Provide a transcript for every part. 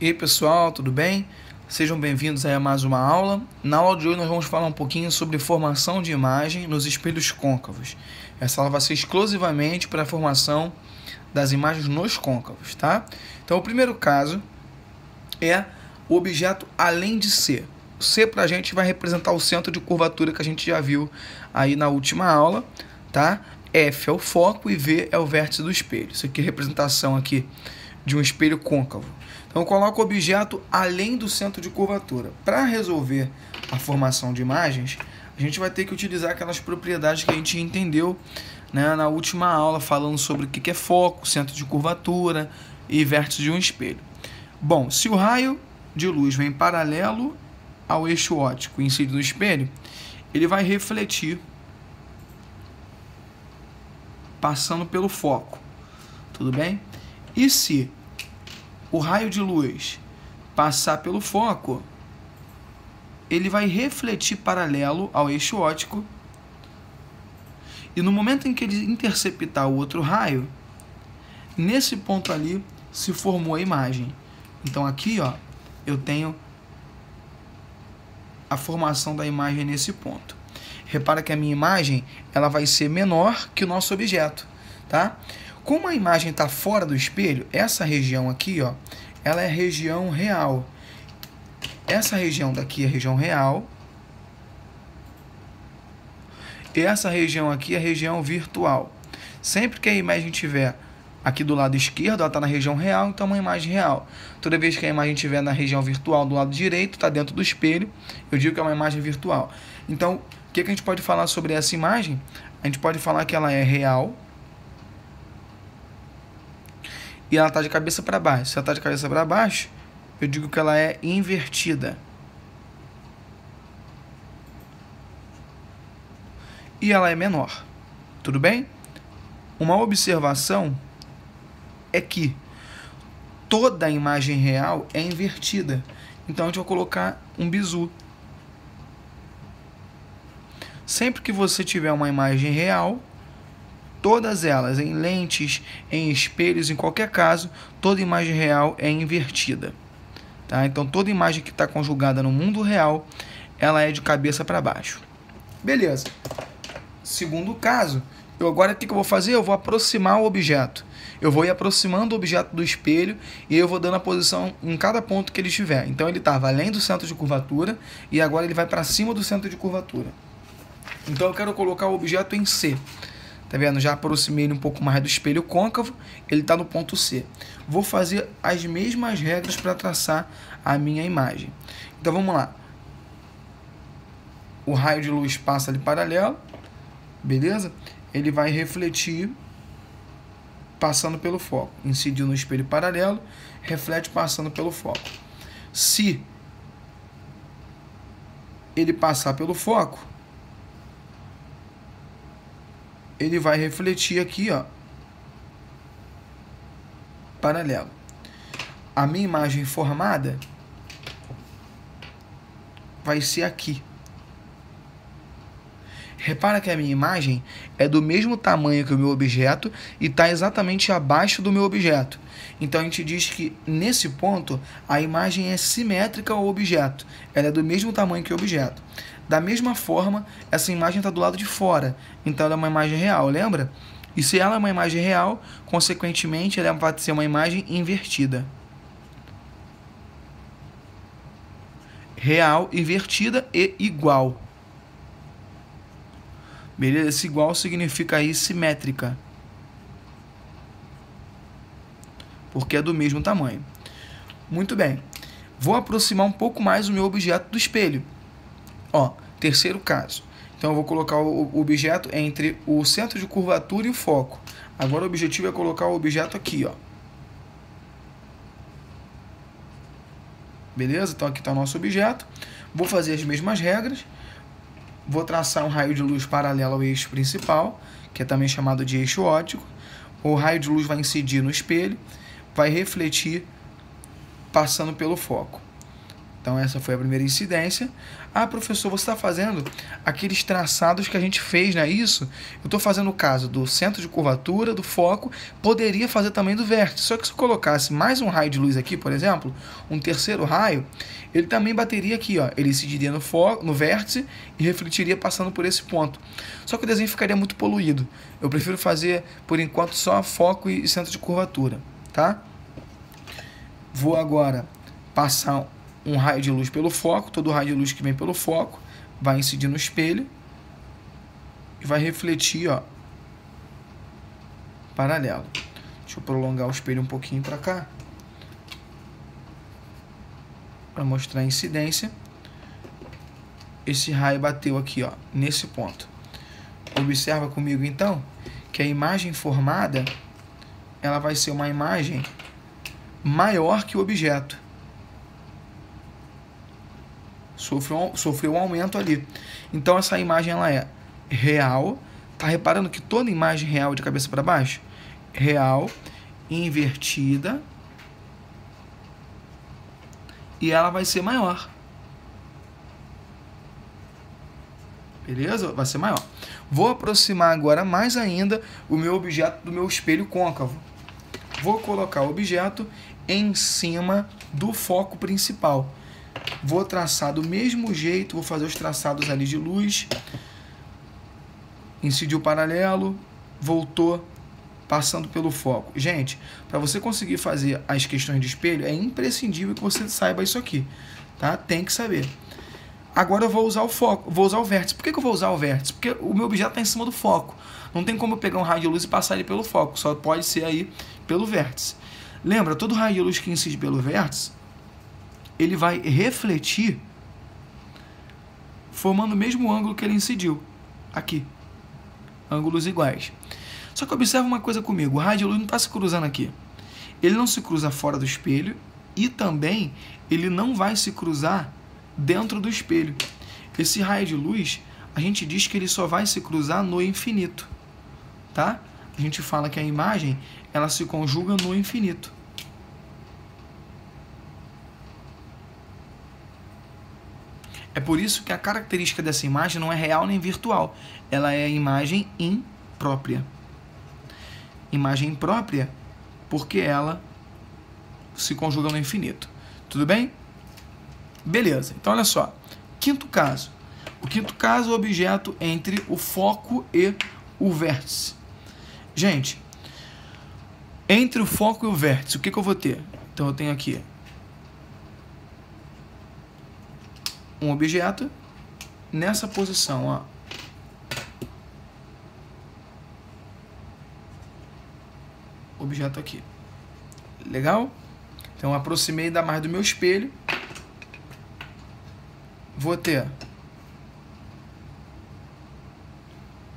E aí pessoal, tudo bem? Sejam bem-vindos a mais uma aula. Na aula de hoje nós vamos falar um pouquinho sobre formação de imagem nos espelhos côncavos. Essa aula vai ser exclusivamente para a formação das imagens nos côncavos, tá? Então o primeiro caso é o objeto além de C. O C para a gente vai representar o centro de curvatura que a gente já viu aí na última aula, tá? F é o foco e V é o vértice do espelho. Isso aqui é a representação aqui de um espelho côncavo. Então, eu coloco o objeto além do centro de curvatura. Para resolver a formação de imagens, a gente vai ter que utilizar aquelas propriedades que a gente entendeu, né, na última aula, falando sobre o que é foco, centro de curvatura e vértice de um espelho. Bom, se o raio de luz vem paralelo ao eixo óptico e incide no espelho, ele vai refletir passando pelo foco. Tudo bem? E se o raio de luz passar pelo foco, ele vai refletir paralelo ao eixo óptico e no momento em que ele interceptar o outro raio, nesse ponto ali se formou a imagem. Então aqui, ó, eu tenho a formação da imagem nesse ponto. Repara que a minha imagem ela vai ser menor que o nosso objeto, tá? Como a imagem está fora do espelho, essa região aqui, ó, ela é a região real. Essa região daqui é a região real. E essa região aqui é a região virtual. Sempre que a imagem estiver aqui do lado esquerdo, ela está na região real, então é uma imagem real. Toda vez que a imagem estiver na região virtual do lado direito, está dentro do espelho, eu digo que é uma imagem virtual. Então, o que a gente pode falar sobre essa imagem? A gente pode falar que ela é real e ela está de cabeça para baixo. Se ela está de cabeça para baixo, eu digo que ela é invertida. E ela é menor. Tudo bem? Uma observação é que toda a imagem real é invertida. Então, a gente vai colocar um bizu. Sempre que você tiver uma imagem real, todas elas, em lentes, em espelhos, em qualquer caso, toda imagem real é invertida. Tá? Então, toda imagem que está conjugada no mundo real, ela é de cabeça para baixo. Beleza. Segundo caso, agora o que eu vou fazer? Eu vou aproximar o objeto. Eu vou ir aproximando o objeto do espelho e eu vou dando a posição em cada ponto que ele estiver. Então, ele estava além do centro de curvatura e agora ele vai para cima do centro de curvatura. Então, eu quero colocar o objeto em C. Tá vendo? Já aproximei ele um pouco mais do espelho côncavo, ele está no ponto C. Vou fazer as mesmas regras para traçar a minha imagem. Então, vamos lá. O raio de luz passa ali paralelo, beleza? Ele vai refletir passando pelo foco. Incidiu no espelho paralelo, reflete passando pelo foco. Se ele passar pelo foco, ele vai refletir aqui, ó, paralelo. A minha imagem formada vai ser aqui. Repara que a minha imagem é do mesmo tamanho que o meu objeto e está exatamente abaixo do meu objeto. Então, a gente diz que, nesse ponto, a imagem é simétrica ao objeto. Ela é do mesmo tamanho que o objeto. Da mesma forma, essa imagem está do lado de fora. Então, ela é uma imagem real, lembra? E se ela é uma imagem real, consequentemente, ela vai ser uma imagem invertida. Real, invertida e igual. Beleza? Esse igual significa aí simétrica. Porque é do mesmo tamanho. Muito bem. Vou aproximar um pouco mais o meu objeto do espelho. Ó, terceiro caso. Então, eu vou colocar o objeto entre o centro de curvatura e o foco. Agora, o objetivo é colocar o objeto aqui, ó. Beleza? Então, aqui está o nosso objeto. Vou fazer as mesmas regras. Vou traçar um raio de luz paralelo ao eixo principal, que é também chamado de eixo óptico. O raio de luz vai incidir no espelho, vai refletir passando pelo foco. Então essa foi a primeira incidência. Ah, professor, você está fazendo aqueles traçados que a gente fez, não é isso? Eu estou fazendo o caso do centro de curvatura, do foco, poderia fazer também do vértice. Só que se eu colocasse mais um raio de luz aqui, por exemplo, um terceiro raio, ele também bateria aqui, ó. Ele incidiria no foco, no vértice e refletiria passando por esse ponto. Só que o desenho ficaria muito poluído. Eu prefiro fazer, por enquanto, só foco e centro de curvatura, tá? Vou agora passar um raio de luz pelo foco. Todo raio de luz que vem pelo foco vai incidir no espelho e vai refletir, ó, paralelo. Deixa eu prolongar o espelho um pouquinho para cá para mostrar a incidência. Esse raio bateu aqui, ó, nesse ponto. Observa comigo então que a imagem formada ela vai ser uma imagem maior que o objeto. Sofreu um aumento ali. Então essa imagem ela é real. Tá reparando que toda imagem real de cabeça para baixo? Real, invertida. E ela vai ser maior. Beleza? Vai ser maior. Vou aproximar agora mais ainda o meu objeto do meu espelho côncavo. Vou colocar o objeto em cima do foco principal. Vou traçar do mesmo jeito, vou fazer os traçados ali de luz. Incidiu paralelo, voltou, passando pelo foco. Gente, para você conseguir fazer as questões de espelho, é imprescindível que você saiba isso aqui, tá? Tem que saber. Agora eu vou usar o foco, vou usar o vértice. Por que eu vou usar o vértice? Porque o meu objeto está em cima do foco. Não tem como eu pegar um raio de luz e passar ele pelo foco, só pode ser aí pelo vértice. Lembra, todo raio de luz que incide pelo vértice, ele vai refletir formando o mesmo ângulo que ele incidiu. Aqui. Ângulos iguais. Só que observa uma coisa comigo. O raio de luz não está se cruzando aqui. Ele não se cruza fora do espelho e também ele não vai se cruzar dentro do espelho. Esse raio de luz, a gente diz que ele só vai se cruzar no infinito. Tá? A gente fala que a imagem ela se conjuga no infinito. É por isso que a característica dessa imagem não é real nem virtual. Ela é imagem imprópria. Imagem imprópria porque ela se conjuga no infinito. Tudo bem? Beleza. Então, olha só. Quinto caso. O quinto caso é o objeto entre o foco e o vértice. Gente, entre o foco e o vértice, o que eu vou ter? Então, eu tenho aqui um objeto nessa posição, ó. Objeto aqui. Legal? Então, aproximei ainda mais do meu espelho. Vou ter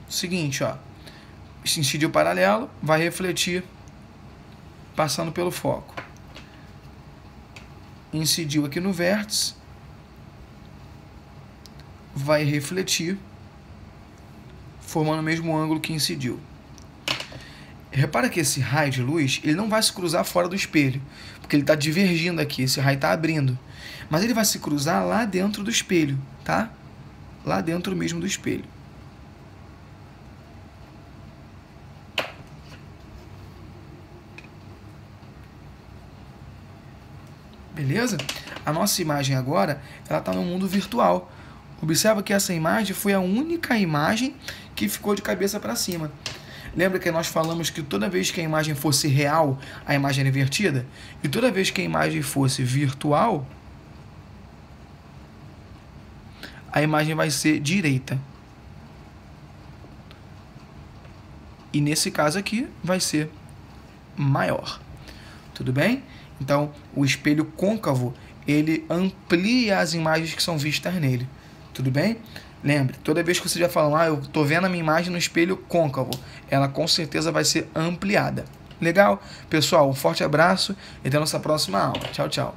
o seguinte, ó. Incidiu paralelo, vai refletir passando pelo foco. Incidiu aqui no vértice, vai refletir, formando o mesmo ângulo que incidiu. Repara que esse raio de luz, ele não vai se cruzar fora do espelho, porque ele está divergindo aqui, esse raio está abrindo. Mas ele vai se cruzar lá dentro do espelho, tá? Lá dentro mesmo do espelho. Beleza? A nossa imagem agora, ela está no mundo virtual. Observa que essa imagem foi a única imagem que ficou de cabeça para cima. Lembra que nós falamos que toda vez que a imagem fosse real, a imagem era invertida? E toda vez que a imagem fosse virtual, a imagem vai ser direita. E nesse caso aqui, vai ser maior. Tudo bem? Então, o espelho côncavo, ele amplia as imagens que são vistas nele. Tudo bem? Lembre, toda vez que você já fala, eu estou vendo a minha imagem no espelho côncavo, ela com certeza vai ser ampliada. Legal? Pessoal, um forte abraço e até a nossa próxima aula. Tchau, tchau.